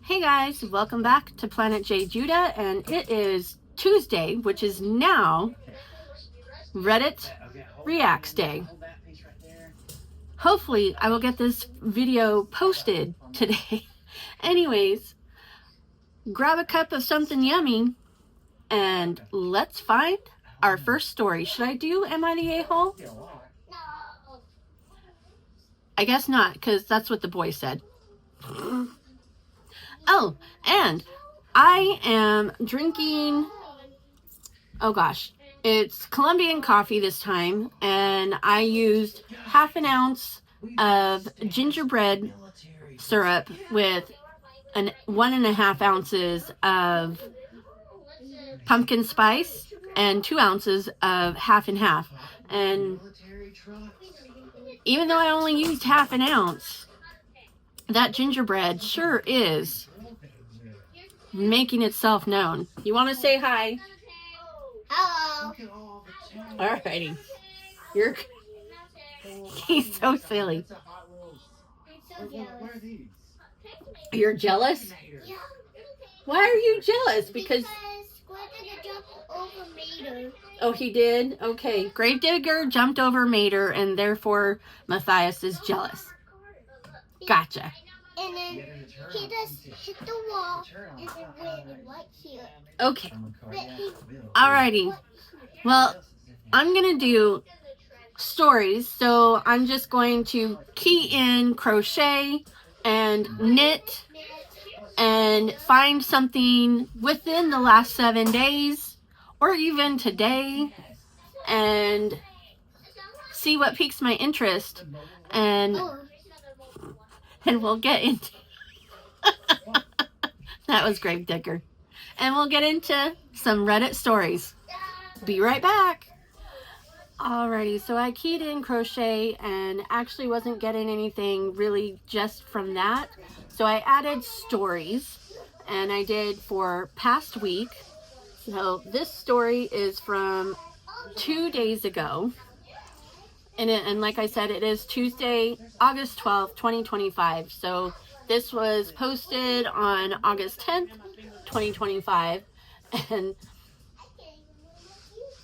Hey guys, welcome back to Planet JeJuDa, and it is Tuesday, which is now Reddit Reacts Day. Hopefully I will get this video posted today. Anyways, grab a cup of something yummy and let's find our first story. Should I do Am I the A-hole? I guess not, because that's what the boy said. Oh, and I am drinking, it's Colombian coffee this time, and I used half an ounce of gingerbread syrup with 1.5 ounces of pumpkin spice and 2 ounces of half and half. And even though I only used half an ounce, that gingerbread sure is making itself known. You want to say hi? Hello. Alrighty. He's so silly. You're jealous? Yeah. Why are you jealous? Because we're gonna jump over Mater. Oh, he did? Okay. Gravedigger jumped over Mater, and therefore Matthias is jealous. Gotcha. And then he just hit the wall and then went right here. Okay. Alrighty. Well, I'm going to do stories. So I'm just going to key in crochet and knit and find something within the last 7 days or even today and see what piques my interest, and we'll get into that was Gravedigger. And we'll get into some Reddit stories. Be right back. Alrighty, so I keyed in crochet and actually wasn't getting anything really just from that. So I added stories, and I did for past week. So this story is from 2 days ago. And like I said, it is Tuesday, August 12th, 2025. So this was posted on August 10th, 2025. And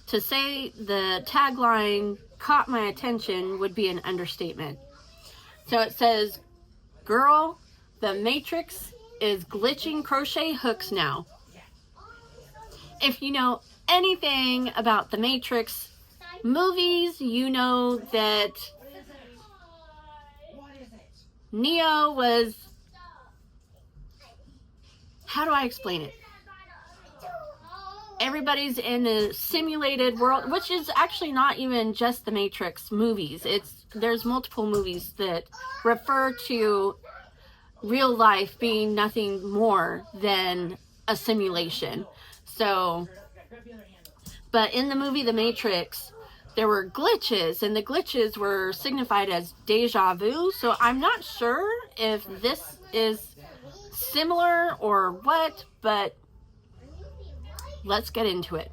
to say the tagline caught my attention would be an understatement. So it says, "Girl, the Matrix is glitching crochet hooks now." If you know anything about the Matrix movies, you know that Neo was, how do I explain it? Everybody's in a simulated world, which is actually not even just the Matrix movies. There's multiple movies that refer to real life being nothing more than a simulation. So, but in the movie The Matrix, there were glitches, and the glitches were signified as deja vu. So I'm not sure if this is similar or what, but let's get into it.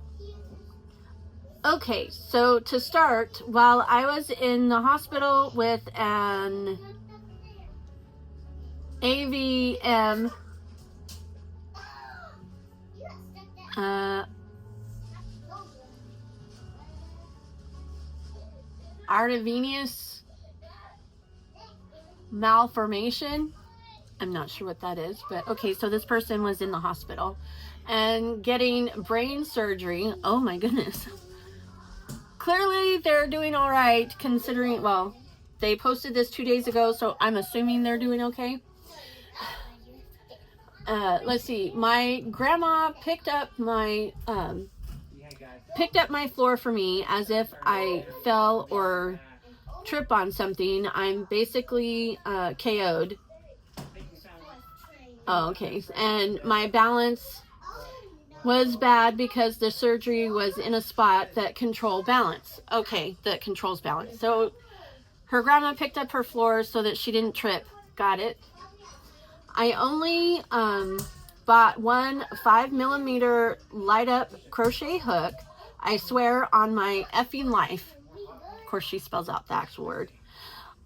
Okay, so to start, while I was in the hospital with an AVM arteriovenous malformation. I'm not sure what that is, but okay, so this person was in the hospital and getting brain surgery. Oh my goodness. Clearly they're doing all right, considering, well, they posted this 2 days ago, so I'm assuming they're doing okay. Let's see. My grandma picked up my floor for me as if I fell or trip on something. I'm basically KO'd. Oh, okay. And my balance was bad because the surgery was in a spot that controls balance. Okay, that controls balance. So her grandma picked up her floor so that she didn't trip. Got it. I only bought one 5mm light up crochet hook. I swear on my effing life. Of course, she spells out the actual word.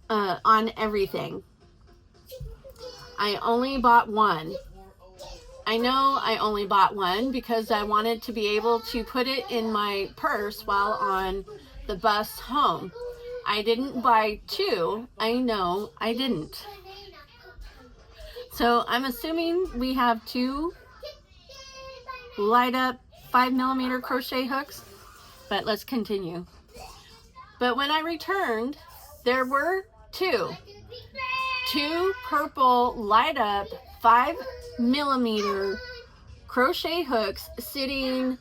On everything. I only bought one. I know I only bought one because I wanted to be able to put it in my purse while on the bus home. I didn't buy two. I know I didn't. So I'm assuming we have two light up 5mm crochet hooks, but let's continue. But when I returned, there were two purple light up 5mm crochet hooks sitting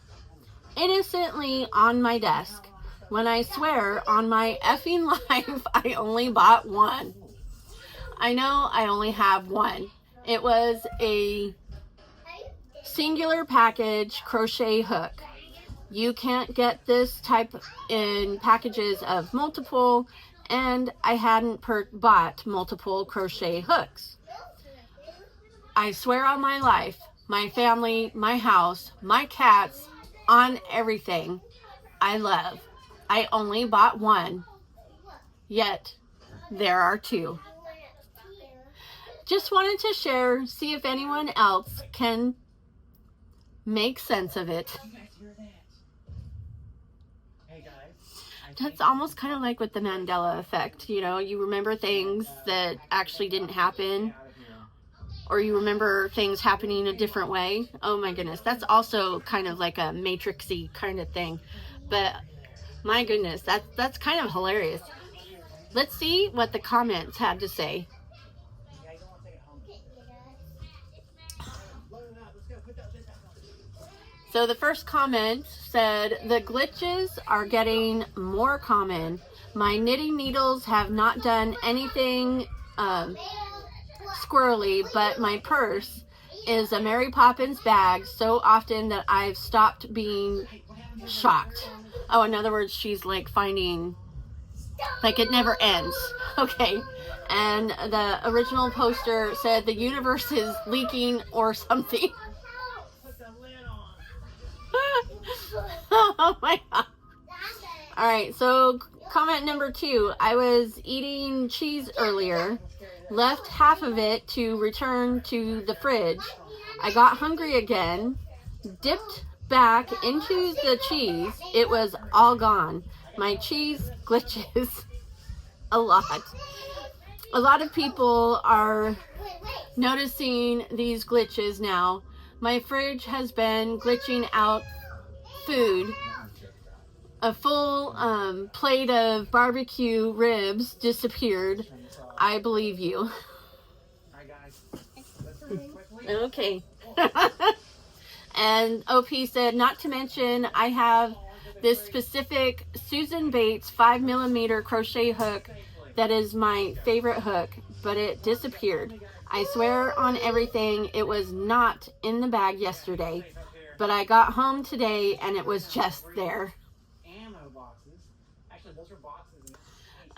innocently on my desk, when I swear on my effing life I only bought one. I know I only have one. It was a singular package crochet hook. You can't get this type in packages of multiple, and I hadn't bought multiple crochet hooks. I swear on my life, my family, my house, my cats, on everything I love, I only bought one, yet there are two. Just wanted to share, see if anyone else can make sense of it. That's almost kind of like with the Mandela effect. You know, you remember things that actually didn't happen, or you remember things happening a different way. Oh my goodness, that's also kind of like a matrixy kind of thing. But my goodness, that's kind of hilarious. Let's see what the comments had to say. So the first comment said, the glitches are getting more common. My knitting needles have not done anything squirrely, but my purse is a Mary Poppins bag so often that I've stopped being shocked. Oh, in other words, she's like finding, like it never ends. Okay. And the original poster said the universe is leaking or something. Oh my god. Alright, so comment number 2. I was eating cheese earlier, left half of it to return to the fridge. I got hungry again, dipped back into the cheese. It was all gone. My cheese glitches a lot. A lot of people are noticing these glitches now. My fridge has been glitching out food. A full plate of barbecue ribs disappeared. I believe you. Okay. And OP said, not to mention, I have this specific Susan Bates 5mm crochet hook that is my favorite hook, but it disappeared. I swear on everything, it was not in the bag yesterday, but I got home today and it was just there.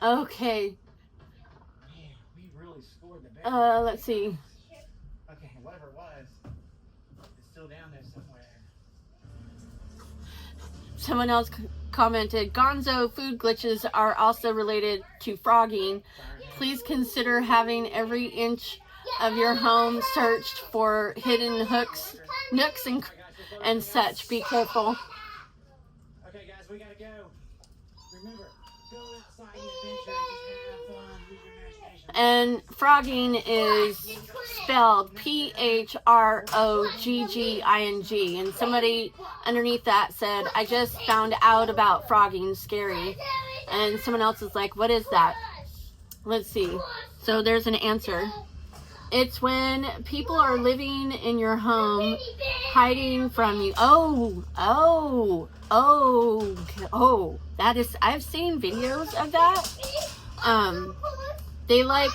Okay. Let's see. Okay, whatever it was, it's still down there somewhere. Someone else commented, Gonzo, food glitches are also related to frogging. Please consider having every inch of your home searched for hidden hooks, nooks, and such. Be careful. Okay, guys, we gotta go. Remember, go outside and adventure and just have fun. Use your imagination. And frogging is spelled P-H-R-O-G-G-I-N-G. And somebody underneath that said, I just found out about frogging, scary. And someone else is like, what is that? Let's see. So there's an answer. It's when people are living in your home, hiding from you. That is, I've seen videos of that. They like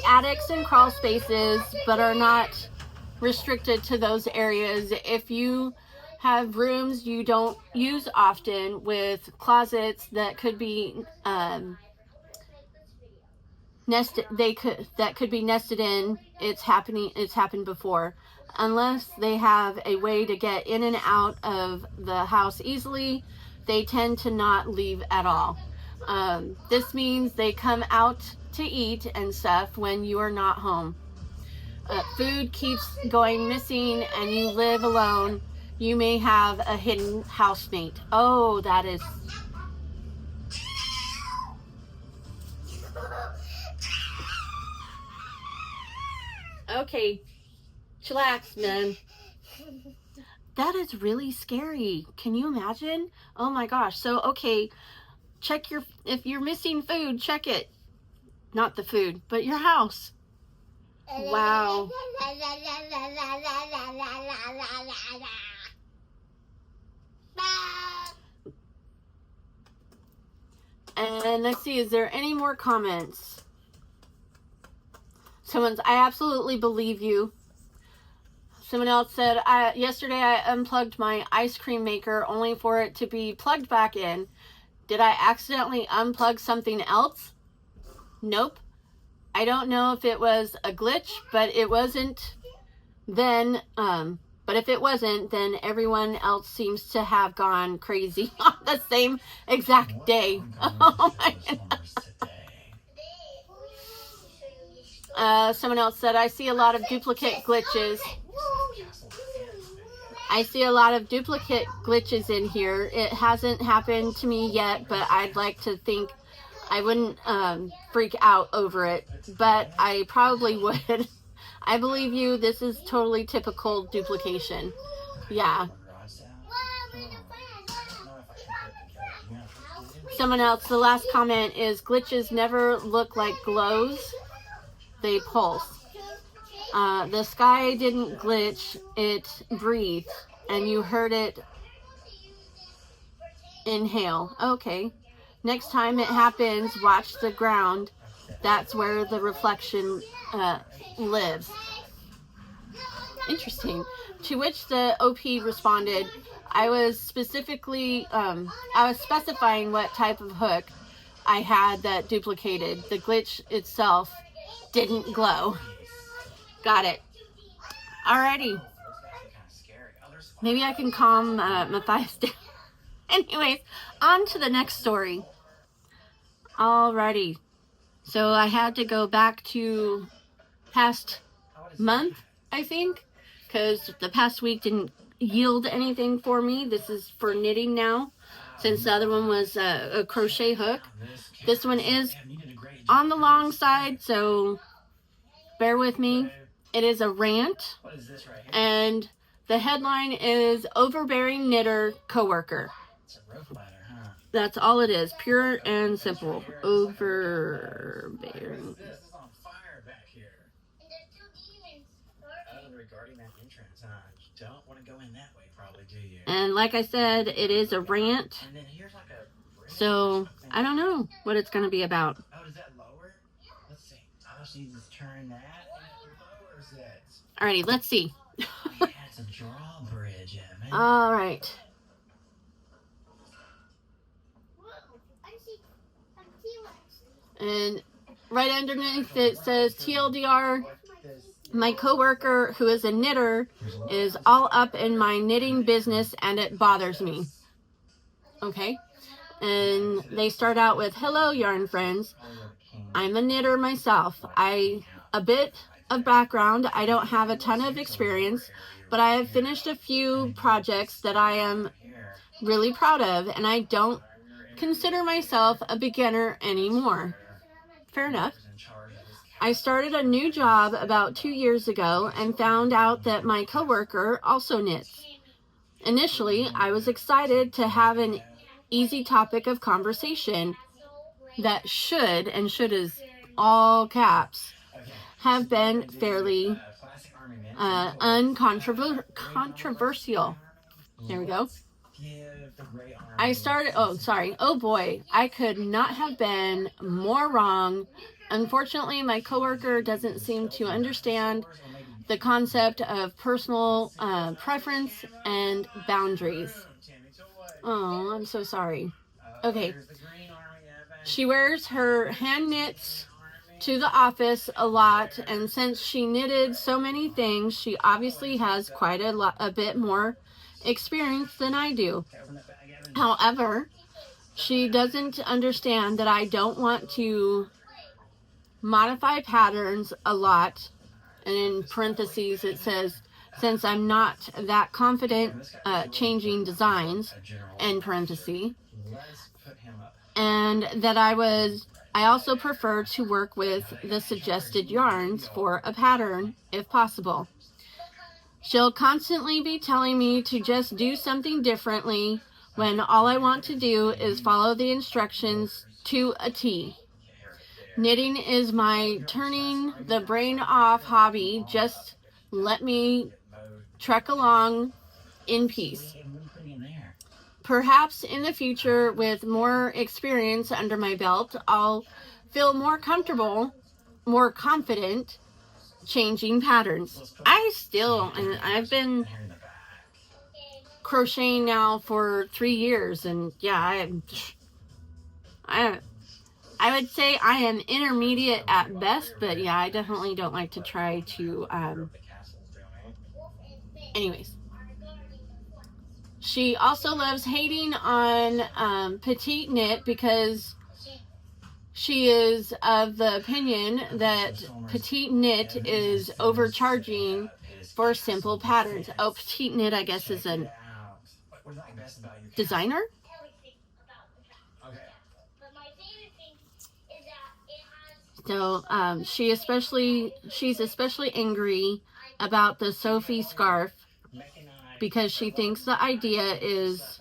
attics and crawl spaces, but are not restricted to those areas. If you have rooms you don't use often with closets that could be that could be nested in, it's happened before. Unless they have a way to get in and out of the house easily, they tend to not leave at all. This means they come out to eat and stuff when you are not home. food keeps going missing and you live alone, you may have a hidden housemate. Oh, that is... Okay, chillax, man. That is really scary. Can you imagine? Oh my gosh. So, okay, check your... If you're missing food, check it. Not the food, but your house. Wow. And let's see, is there any more comments? Someone's, I absolutely believe you. Someone else said, yesterday I unplugged my ice cream maker only for it to be plugged back in. Did I accidentally unplug something else? Nope. I don't know if it was a glitch, but it wasn't then. But if it wasn't, then everyone else seems to have gone crazy on the same exact day. Oh my goodness. Someone else said, I see a lot of duplicate glitches. I see a lot of duplicate glitches in here. It hasn't happened to me yet, but I'd like to think I wouldn't freak out over it, but I probably would. I believe you. This is totally typical duplication. Yeah. Someone else, the last comment is, glitches never look like glows. They pulse. The sky didn't glitch. It breathed. And you heard it inhale. Okay. Next time it happens, watch the ground. That's where the reflection lives. Interesting. To which the OP responded, I was specifically, I was specifying what type of hook I had that duplicated. The glitch itself didn't glow. Got it. Alrighty. Maybe I can calm Matthias down. Anyways, on to the next story. Alrighty. So I had to go back to past month, I think, because the past week didn't yield anything for me. This is for knitting now, since the other one was a crochet hook. This one is on the long side, so bear with me. It is a rant, and the headline is Overbearing Coworker. That's all it is. Pure and simple. Overbearing. And like I said, it is a rant. So I don't know what it's going to be about. Alrighty, let's see. All right. And right underneath it says TLDR, my coworker who is a knitter is all up in my knitting business and it bothers me. Okay. And they start out with, hello yarn friends. I'm a knitter myself. A bit of background. I don't have a ton of experience, but I have finished a few projects that I am really proud of, and I don't consider myself a beginner anymore. Fair enough. I started a new job about 2 years ago and found out that my coworker also knits. Initially, I was excited to have an easy topic of conversation that should, and should is all caps, have been fairly uncontroversial. There we go. Oh boy, I could not have been more wrong. Unfortunately, my coworker doesn't seem to understand the concept of personal preference and boundaries. Oh, I'm so sorry. Okay. She wears her hand knits to the office a lot, and since she knitted so many things, she obviously has quite a bit more experience than I do. However, she doesn't understand that I don't want to modify patterns a lot, And in parentheses it says, since I'm not that confident changing designs, end parenthesis, and that I also prefer to work with the suggested yarns for a pattern if possible. She'll constantly be telling me to just do something differently when all I want to do is follow the instructions to a T. Knitting is my turning the brain off hobby. Just let me trek along in peace. Perhaps in the future, with more experience under my belt, I'll feel more comfortable, more confident changing patterns. I've been crocheting now for 3 years, and yeah, I would say I am intermediate at best, but yeah, I definitely don't like to try to, anyways. She also loves hating on Petite Knit because she is of the opinion that Petite Knit is overcharging for simple patterns. Oh, Petite Knit, I guess, is a designer? So she's especially angry about the Sophie scarf because she thinks the idea is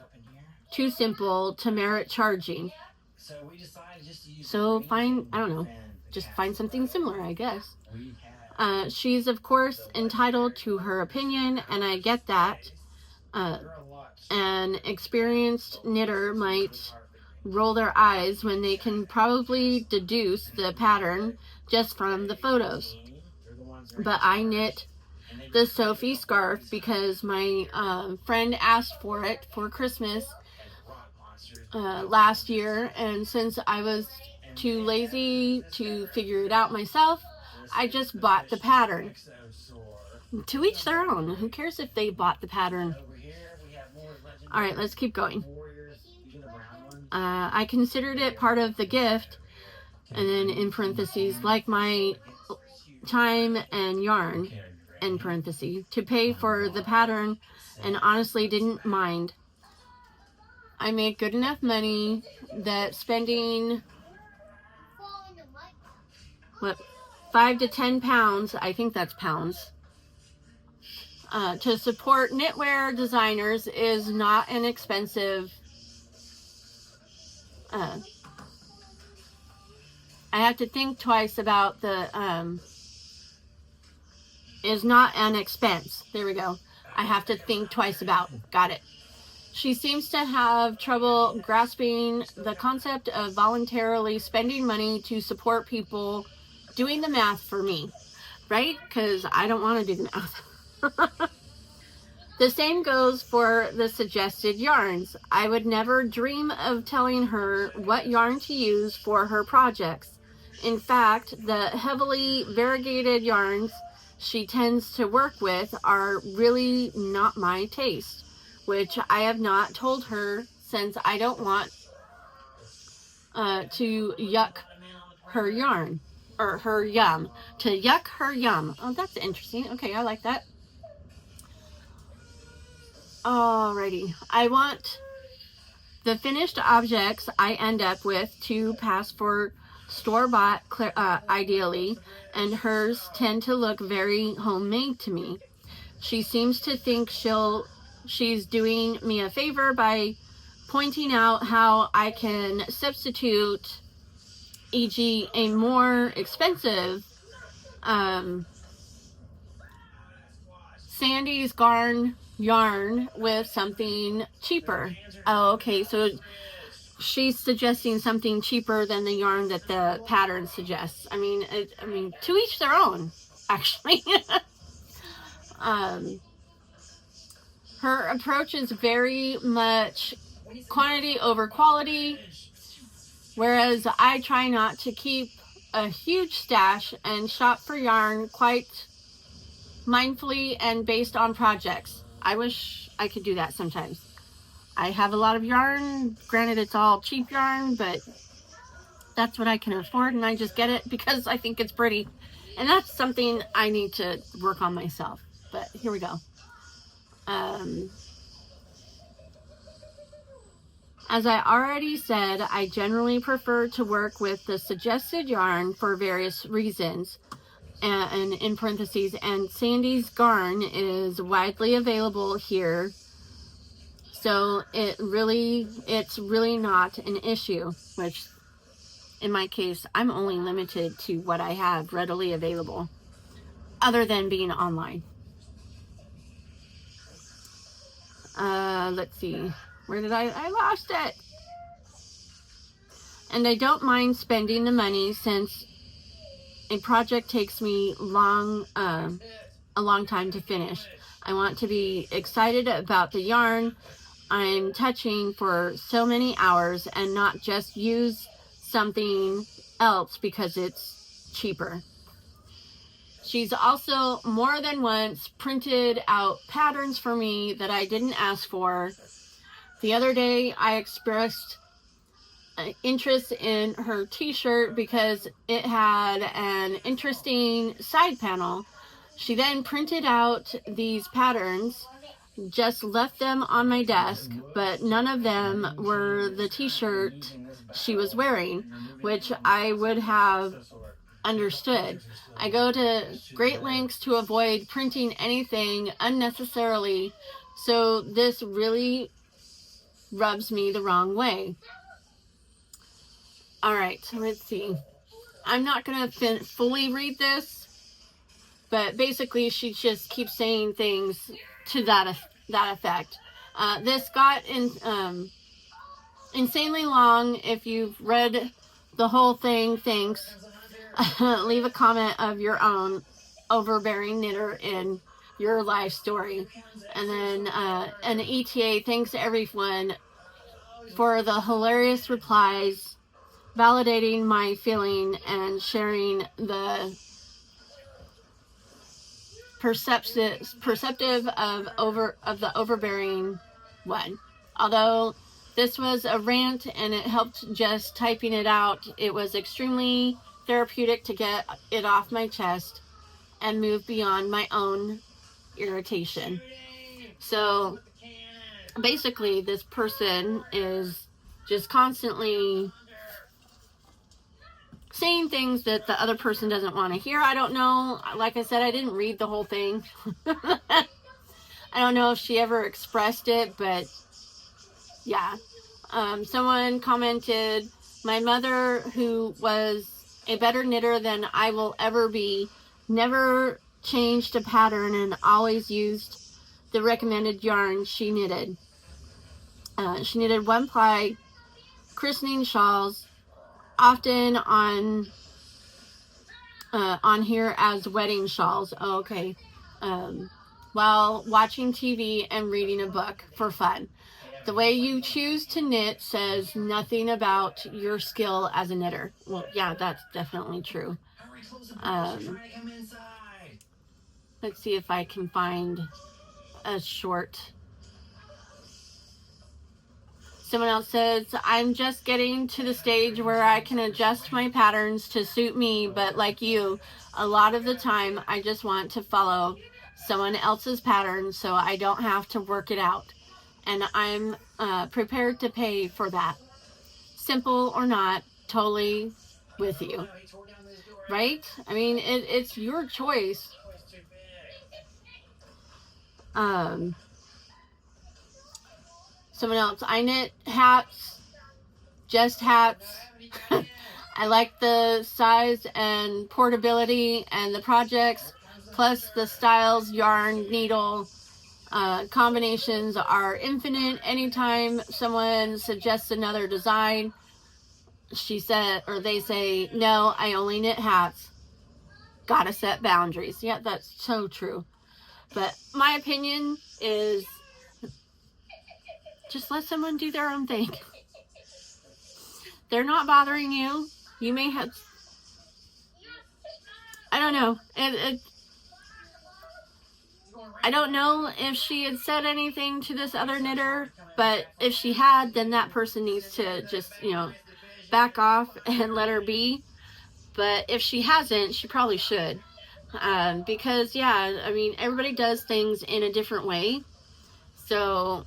too simple to merit charging. So I don't know, just find something similar, I guess. She's of course entitled to her opinion, and I get that. An experienced knitter might roll their eyes when they can probably deduce the pattern just from the photos. But I knit the Sophie scarf because my friend asked for it for Christmas last year, and since I was too lazy to figure it out myself, I just bought the pattern. To each their own. Who cares if they bought the pattern? Alright, let's keep going. I considered it part of the gift, and then in parentheses, like my time and yarn, in parentheses, to pay for the pattern, and honestly didn't mind. I made good enough money that spending, what, 5 to 10 pounds, I think that's pounds, to support knitwear designers is not an expensive, I have to think twice about the, is not an expense. There we go. I have to think twice about. Got it. She seems to have trouble grasping the concept of voluntarily spending money to support people doing the math for me, right? Because I don't want to do the math. The same goes for the suggested yarns. I would never dream of telling her what yarn to use for her projects. In fact, the heavily variegated yarns she tends to work with are really not my taste, which I have not told her since I don't want to yuck her yarn, or her yum. To yuck her yum. Oh, that's interesting. Okay, I like that. Alrighty. I want the finished objects I end up with to pass for store-bought, ideally, and hers tend to look very homemade to me. She seems to think she's doing me a favor by pointing out how I can substitute, e.g., a more expensive Sandy's Garn yarn with something cheaper. Oh, okay, so she's suggesting something cheaper than the yarn that the pattern suggests. I mean, to each their own, actually. Her approach is very much quantity over quality, whereas I try not to keep a huge stash and shop for yarn quite mindfully and based on projects. I wish I could do that sometimes. I have a lot of yarn. Granted, it's all cheap yarn, but that's what I can afford, and I just get it because I think it's pretty. And that's something I need to work on myself. But here we go. As I already said, I generally prefer to work with the suggested yarn for various reasons. And in parentheses, and Sandy's Garn is widely available here. So it's really not an issue, which in my case, I'm only limited to what I have readily available, other than being online. Let's see. Where did I lost it? And I don't mind spending the money since a project takes me a long time to finish. I want to be excited about the yarn I'm touching for so many hours and not just use something else because it's cheaper. She's also more than once printed out patterns for me that I didn't ask for. The other day I expressed interest in her t-shirt because it had an interesting side panel. She then printed out these patterns, just left them on my desk, but none of them were the t-shirt she was wearing, which I would have understood. I go to great lengths to avoid printing anything unnecessarily, so this really rubs me the wrong way. Alright, let's see. I'm not going to fully read this, but basically she just keeps saying things to that effect. This got insanely long. If you've read the whole thing, thanks. Leave a comment of your own overbearing knitter in your life story. And then an ETA, thanks everyone for the hilarious replies, validating my feeling and sharing the perceptive of the overbearing one. Although this was a rant and it helped just typing it out, it was extremely therapeutic to get it off my chest and move beyond my own irritation. So basically this person is just constantly saying things that the other person doesn't want to hear. I don't know. Like I said, I didn't read the whole thing. I don't know if she ever expressed it, but yeah. Someone commented, my mother, who was a better knitter than I will ever be, never changed a pattern and always used the recommended yarn she knitted. She knitted one ply christening shawls, often on here as wedding shawls. Oh, okay. While watching TV and reading a book for fun. The way you choose to knit says nothing about your skill as a knitter. Well, yeah, that's definitely true. Let's see if I can find a short. Someone else says, I'm just getting to the stage where I can adjust my patterns to suit me, but like you, a lot of the time I just want to follow someone else's pattern so I don't have to work it out. And I'm prepared to pay for that. Simple or not, totally with you. Right? I mean, it's your choice. Someone else, I knit hats, just hats. I like the size and portability and the projects, plus the styles, yarn, needle, combinations are infinite. Anytime someone suggests another design, she said, or they say, no, I only knit hats. Gotta set boundaries. Yeah, that's so true. But my opinion is just let someone do their own thing. They're not bothering you. You may have, I don't know. I don't know if she had said anything to this other knitter, but if she had, then that person needs to just, back off and let her be. But if she hasn't, she probably should. Because, yeah, I mean, everybody does things in a different way. So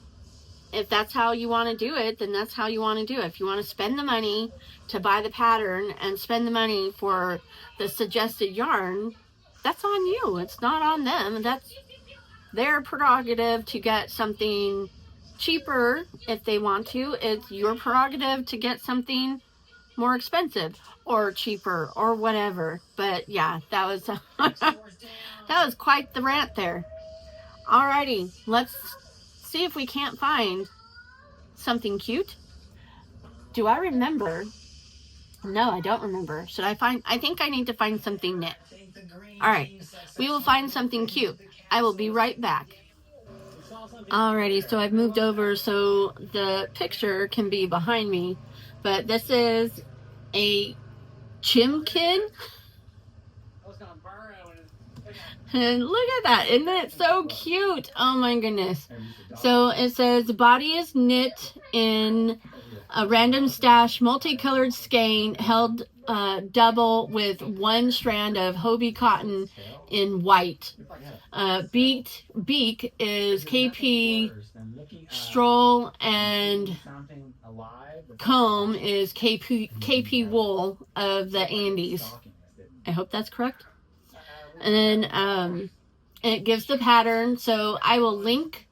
if that's how you want to do it, then that's how you want to do it. If you want to spend the money to buy the pattern and spend the money for the suggested yarn, that's on you. It's not on them. That's their prerogative to get something cheaper if they want to. It's your prerogative to get something more expensive or cheaper or whatever. But yeah, that was that was quite the rant there. Alrighty, let's see if we can't find something cute. Do I remember? No, I don't remember. Should I find? I think I need to find something knit. Alright, we will find something cute. I will be right back. Alrighty, so I've moved over so the picture can be behind me. But this is a CHIMKIN. And look at that. Isn't it so cute? Oh my goodness. So it says the body is knit in a random stash multicolored skein held double with one strand of Hobie cotton in white. Beak is KP stroll, and comb is KP wool of the Andes. I hope that's correct. And then it gives the pattern, so I will link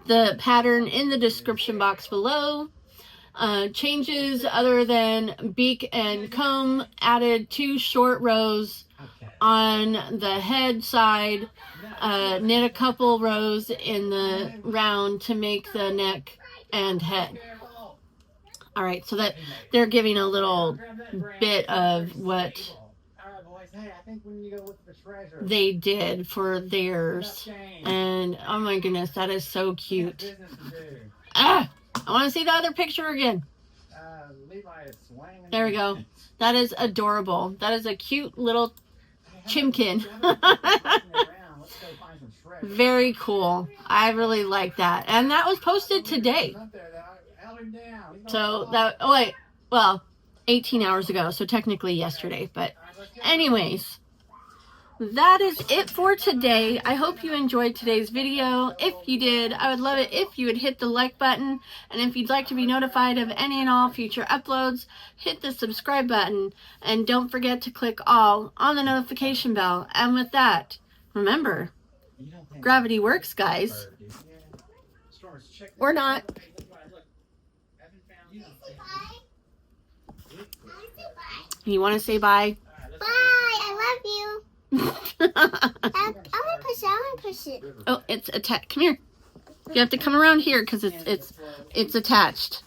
the pattern in the description box below. Changes other than beak and comb: added 2 short rows on the head side, knit a couple rows in the round to make the neck and head. Alright, so that they're giving a little bit of what they did for theirs. And oh my goodness, that is so cute. I want to see the other picture again. There we go. That is adorable. That is a cute little CHIMKIN. Very cool. I really like that. And that was posted today. So that, oh wait, well, 18 hours ago. So technically yesterday. But anyways, that is it for today. I hope you enjoyed today's video. If you did, I would love it if you would hit the like button. And if you'd like to be notified of any and all future uploads, hit the subscribe button. And don't forget to click all on the notification bell. And with that, remember, gravity works, guys. Or not. You want to say bye? Bye. I love you. I want to push it. Oh, it's attached. Come here. You have to come around here because it's attached.